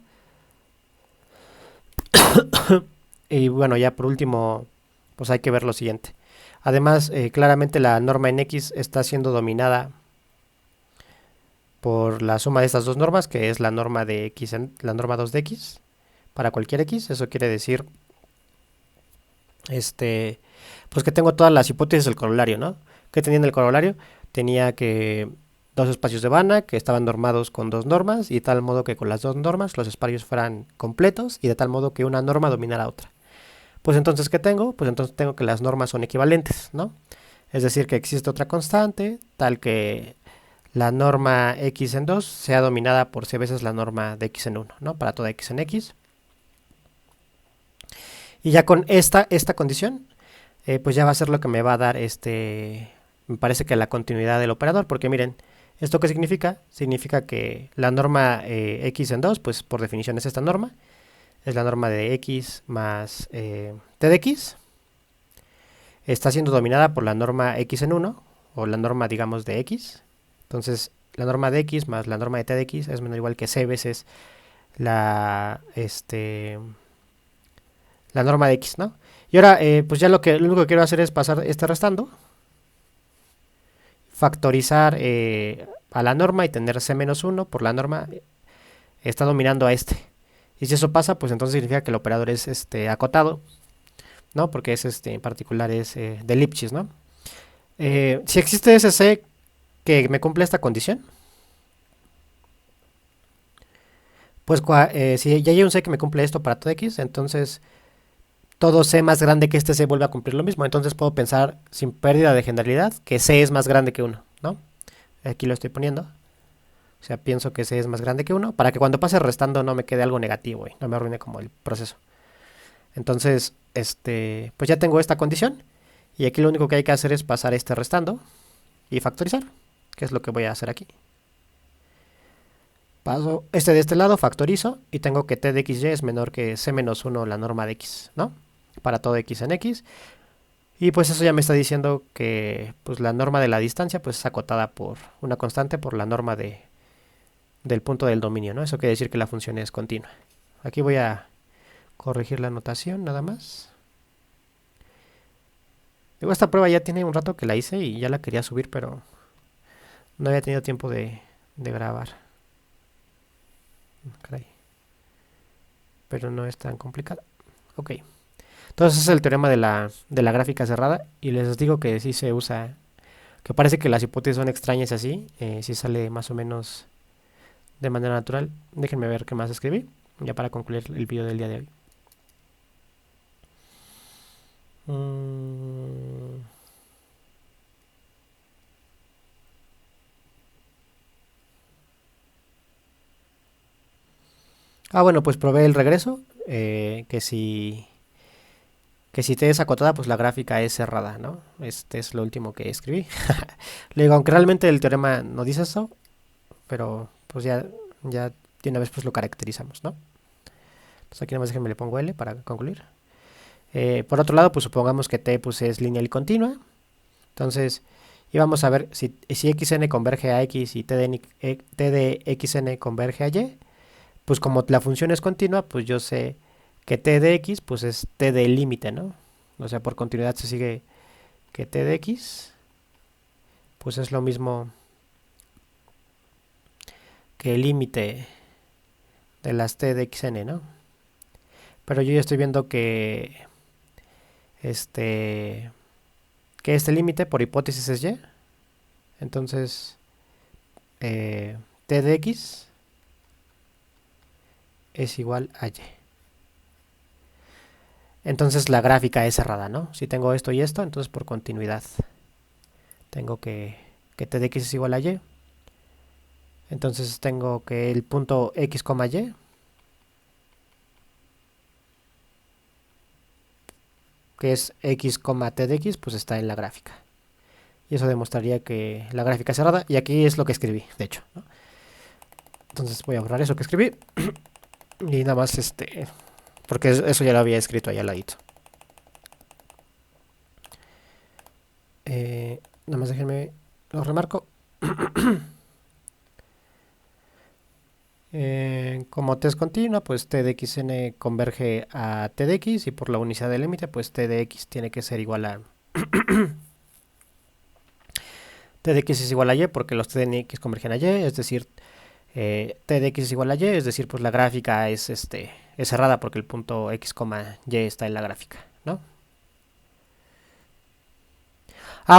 Y bueno, ya por último, pues hay que ver lo siguiente. Además, claramente la norma en X está siendo dominada por la suma de estas dos normas, que es la norma de X, la norma 2 de X, para cualquier X. Eso quiere decir, pues que tengo todas las hipótesis del corolario, ¿no? ¿Qué tenía en el corolario? Tenía que dos espacios de Banach que estaban normados con dos normas, y de tal modo que con las dos normas los espacios fueran completos, y de tal modo que una norma dominara a otra. Pues entonces, ¿qué tengo? Pues entonces tengo que las normas son equivalentes, ¿no? Es decir, que existe otra constante, tal que la norma x en 2 sea dominada por c veces la norma de x en 1, ¿no? Para toda x en x. Y ya con esta condición, pues ya va a ser lo que me va a dar me parece que la continuidad del operador, porque miren, ¿esto qué significa? Significa que la norma x en 2, pues por definición es esta norma, es la norma de x más t de x, está siendo dominada por la norma x en 1, o la norma, digamos, de x. Entonces, la norma de x más la norma de t de x es menor o igual que c veces la, la norma de x, ¿no? Y ahora, pues ya lo único que quiero hacer es pasar restando, factorizar a la norma y tener c menos 1 por la norma está dominando a este. Y si eso pasa, pues entonces significa que el operador es acotado. ¿no? Porque es en particular es de Lipschitz, ¿no? Si existe ese C que me cumple esta condición, pues si ya hay un C que me cumple esto para todo X, entonces todo C más grande que este C vuelve a cumplir lo mismo. Entonces puedo pensar sin pérdida de generalidad que C es más grande que uno, ¿no? Aquí lo estoy poniendo. O sea, pienso que C es más grande que uno para que cuando pase restando no me quede algo negativo y no me arruine como el proceso. Entonces, pues ya tengo esta condición y aquí lo único que hay que hacer es pasar este restando y factorizar, que es lo que voy a hacer aquí. Paso este de este lado, factorizo y tengo que t de xy es menor que c menos 1 la norma de x, ¿no? Para todo x en x. Y pues eso ya me está diciendo que pues la norma de la distancia pues es acotada por una constante por la norma del punto del dominio, ¿no? Eso quiere decir que la función es continua. Aquí voy a corregir la notación nada más. Digo, esta prueba ya tiene un rato que la hice y ya la quería subir, pero no había tenido tiempo de grabar. Caray. Pero no es tan complicada. Ok. Entonces es el teorema de la gráfica cerrada y les digo que sí se usa, que parece que las hipótesis son extrañas así, sí sale más o menos de manera natural. Déjenme ver qué más escribí, ya para concluir el video del día de hoy. Bueno, pues probé el regreso, que si t es acotada, pues la gráfica es cerrada, ¿no? Este es lo último que escribí. Le digo, aunque realmente el teorema no dice eso, pero pues ya de una vez pues lo caracterizamos, ¿no? Entonces aquí nada más déjenme le pongo L para concluir. Por otro lado, pues supongamos que t pues, es lineal y continua. Entonces, y vamos a ver si xn converge a x y t de xn converge a y, pues como la función es continua, pues yo sé que t de x pues es t del límite, ¿no? O sea, por continuidad se sigue que t de x pues es lo mismo que el límite de las t de xn, ¿no? Pero yo ya estoy viendo que este límite por hipótesis es y. Entonces, t de x es igual a y. Entonces la gráfica es cerrada, ¿no? Si tengo esto y esto, entonces por continuidad tengo que t de x es igual a y. Entonces tengo que el punto x, y que es x, t de x, pues está en la gráfica. Y eso demostraría que la gráfica es cerrada. Y aquí es lo que escribí, de hecho, ¿no? Entonces voy a borrar eso que escribí. Y nada más porque eso ya lo había escrito ahí al ladito. Nada más déjenme, lo remarco. Como t es continua, pues t de xn converge a t de x y por la unicidad del límite, pues t de x tiene que ser igual a t de x es igual a y porque los t de x convergen a y, es decir, t de x es igual a y, es decir, pues la gráfica es cerrada porque el punto x, y está en la gráfica, ¿no?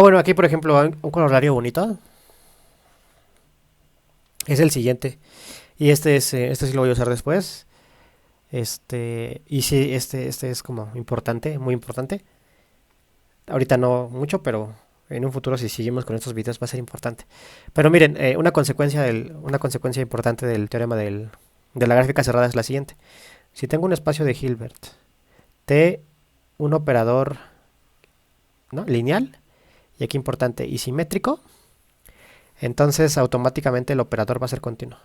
Bueno, aquí por ejemplo un corolario bonito es el siguiente. Y este sí lo voy a usar después. Y sí, este es como importante, muy importante. Ahorita no mucho, pero en un futuro si seguimos con estos videos va a ser importante. Pero miren, una consecuencia importante del teorema de la gráfica cerrada es la siguiente. Si tengo un espacio de Hilbert, T, un operador, ¿no?, lineal, y aquí importante, y simétrico, entonces automáticamente el operador va a ser continuo.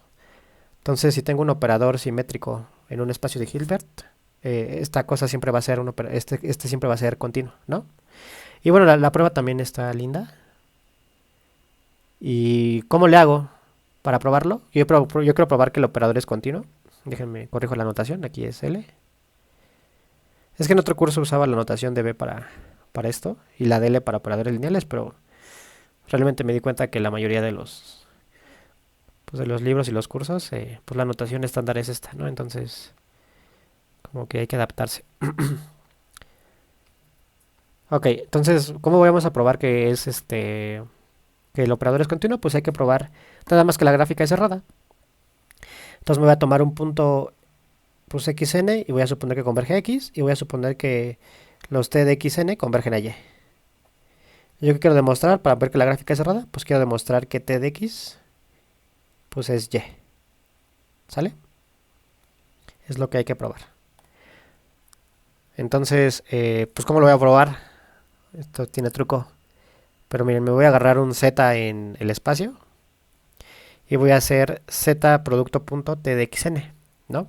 Entonces, si tengo un operador simétrico en un espacio de Hilbert, esta cosa siempre va a ser siempre va a ser continuo, ¿no? Y bueno, la prueba también está linda. ¿Y cómo le hago para probarlo? Yo quiero probar que el operador es continuo. Déjenme, corrijo la notación, aquí es L. Es que en otro curso usaba la notación de B para esto y la de L para operadores lineales, pero realmente me di cuenta que la mayoría de los libros y los cursos, pues la notación estándar es esta, ¿no? Entonces, como que hay que adaptarse. Ok, entonces, ¿cómo vamos a probar que es que el operador es continuo? Pues hay que probar nada más que la gráfica es cerrada. Entonces me voy a tomar un punto pues xn y voy a suponer que converge a x y voy a suponer que los t de xn convergen a y. ¿Yo qué quiero demostrar para ver que la gráfica es cerrada? Pues quiero demostrar que t de x pues es y. ¿Sale? Es lo que hay que probar. Entonces, pues ¿cómo lo voy a probar? Esto tiene truco. Pero miren, me voy a agarrar un z en el espacio y voy a hacer z producto punto t de xn, ¿no?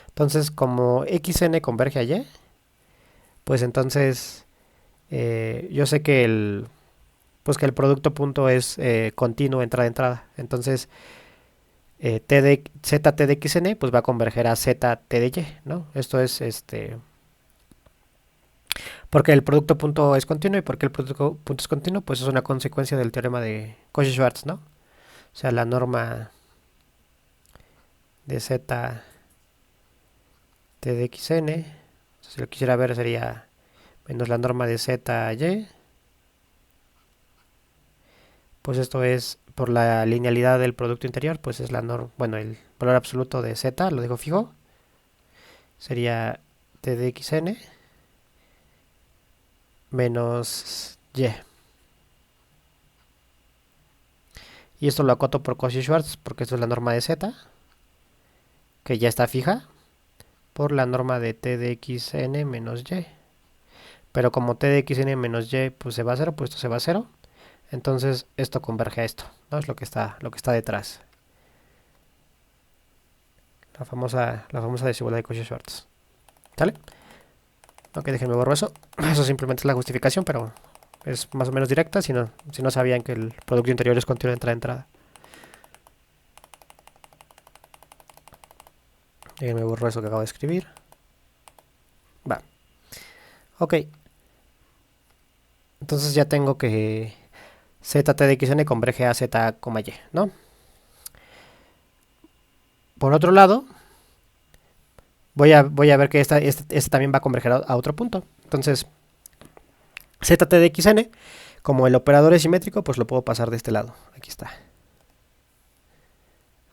Entonces, como xn converge a y, pues entonces yo sé que el producto punto es continuo entrada-entrada. Entonces, z t de xn pues va a converger a z t de y, ¿no? Esto es porque el producto punto es continuo y porque el producto punto es continuo, pues es una consecuencia del teorema de Cauchy-Schwarz, ¿no? O sea, la norma de z t de xn, si lo quisiera ver sería menos la norma de z y, pues esto es por la linealidad del producto interior, pues es la norma, bueno, el valor absoluto de z, lo dejo fijo, sería t de xn menos y. Y esto lo acoto por Cauchy-Schwarz porque esto es la norma de z, que ya está fija, por la norma de t de xn menos y. Pero como t de xn menos y pues se va a cero, pues esto se va a cero. Entonces esto converge a esto, ¿no? Es lo que está detrás. La famosa desigualdad de Cauchy-Schwarz. ¿Sale? Ok, déjenme borro eso. Eso simplemente es la justificación, pero es más o menos directa si no sabían que el producto interior es continuo de entrada-entrada. Déjenme borro eso que acabo de escribir. Va. Ok. Entonces ya tengo que z t de xn converge a z, y, ¿no? Por otro lado, voy a ver que este también va a converger a otro punto. Entonces, z t de xn, como el operador es simétrico, pues lo puedo pasar de este lado. Aquí está.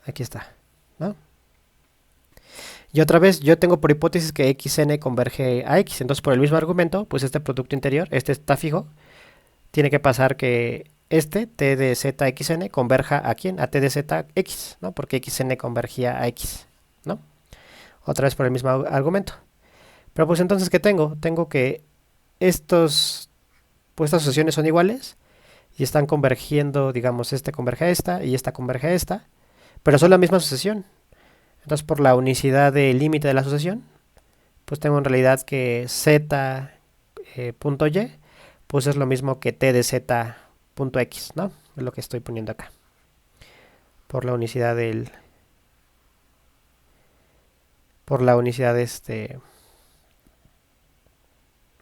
Aquí está, ¿no? Y otra vez, yo tengo por hipótesis que xn converge a x. Entonces, por el mismo argumento, pues este producto interior, este está fijo, tiene que pasar que este t de zxn converja a quién? A t de zx, ¿no? Porque xn convergía a x, ¿no? Otra vez por el mismo argumento. Pero pues entonces, ¿qué tengo? Tengo que pues estas asociaciones son iguales y están convergiendo, digamos, este converge a esta y esta converge a esta, pero son la misma asociación. Entonces, por la unicidad del límite de la asociación, pues tengo en realidad que z punto y, pues es lo mismo que t de z punto x, ¿no? Es lo que estoy poniendo acá. Por la unicidad del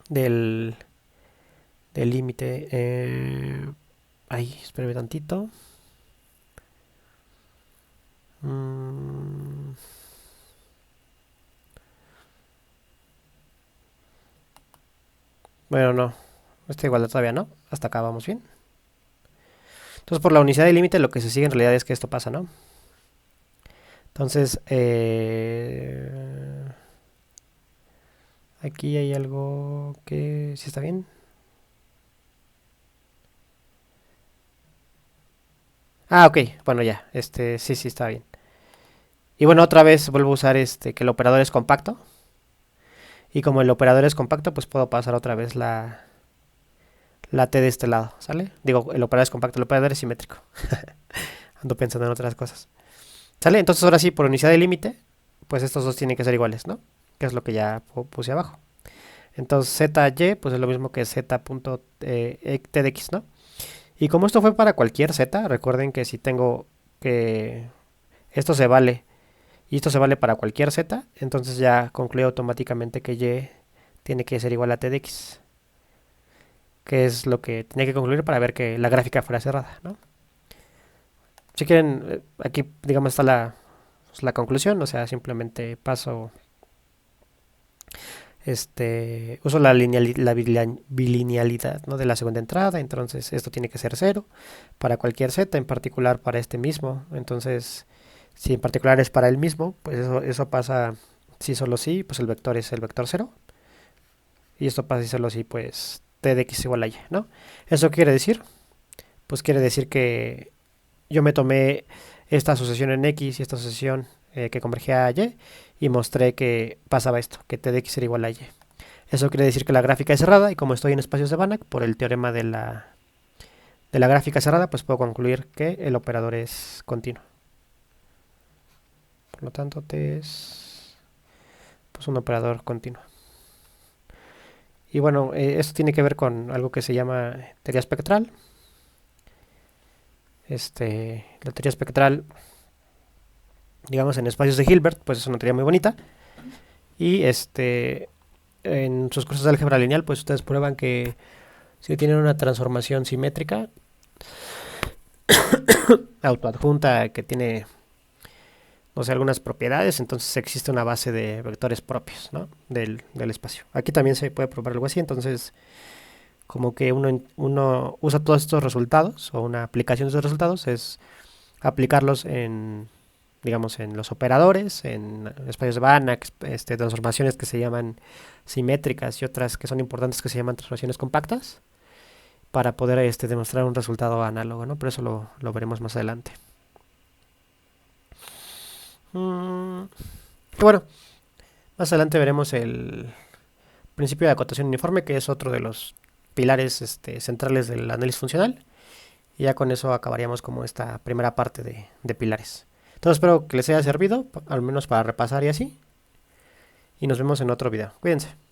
del límite. Ay, espérame tantito. Mm, bueno, no. Esta igualdad todavía no. Hasta acá vamos bien. Entonces, por la unicidad del límite, lo que se sigue en realidad es que esto pasa, ¿no? Entonces, aquí hay algo que sí está bien. Ah, ok. Bueno, ya. Sí está bien. Y bueno, otra vez vuelvo a usar que el operador es compacto. Y como el operador es compacto, pues puedo pasar otra vez la t de este lado, ¿sale? Digo, el operador es compacto, el operador es simétrico. Ando pensando en otras cosas. ¿Sale? Entonces ahora sí, por unicidad de límite, pues estos dos tienen que ser iguales, ¿no? Que es lo que ya puse abajo. Entonces ZY, pues es lo mismo que Z punto t de x, ¿no? Y como esto fue para cualquier Z, recuerden que si tengo que esto se vale y esto se vale para cualquier Z, entonces ya concluye automáticamente que Y tiene que ser igual a t de x, que es lo que tenía que concluir para ver que la gráfica fuera cerrada, ¿no? Si quieren, aquí digamos está la conclusión, o sea, simplemente paso uso la bilinealidad, ¿no?, de la segunda entrada, entonces esto tiene que ser cero para cualquier z, en particular para este mismo. Entonces, si en particular es para el mismo, pues eso pasa si solo si, pues el vector es el vector cero. Y esto pasa si solo si, pues t de x igual a y, ¿no? ¿Eso quiere decir? Pues quiere decir que yo me tomé esta asociación en x y esta asociación que convergía a y, y mostré que pasaba esto, que t de x era igual a y. Eso quiere decir que la gráfica es cerrada, y como estoy en espacios de Banach, por el teorema de la gráfica cerrada, pues puedo concluir que el operador es continuo. Por lo tanto, t es pues un operador continuo. Y bueno, esto tiene que ver con algo que se llama teoría espectral. La teoría espectral, digamos, en espacios de Hilbert, pues es una teoría muy bonita. Y en sus cursos de álgebra lineal, pues ustedes prueban que si tienen una transformación simétrica autoadjunta que tiene, no sé, algunas propiedades, entonces existe una base de vectores propios, ¿no?, del espacio. Aquí también se puede probar algo así, entonces como que uno usa todos estos resultados, o una aplicación de estos resultados es aplicarlos en, digamos, en los operadores, en espacios de Banach, transformaciones que se llaman simétricas y otras que son importantes que se llaman transformaciones compactas, para poder demostrar un resultado análogo, ¿no? Pero eso lo veremos más adelante. Bueno, más adelante veremos el principio de acotación uniforme, que es otro de los pilares centrales del análisis funcional. Y ya con eso acabaríamos como esta primera parte de pilares. Entonces espero que les haya servido, al menos para repasar y así. Y nos vemos en otro video. Cuídense.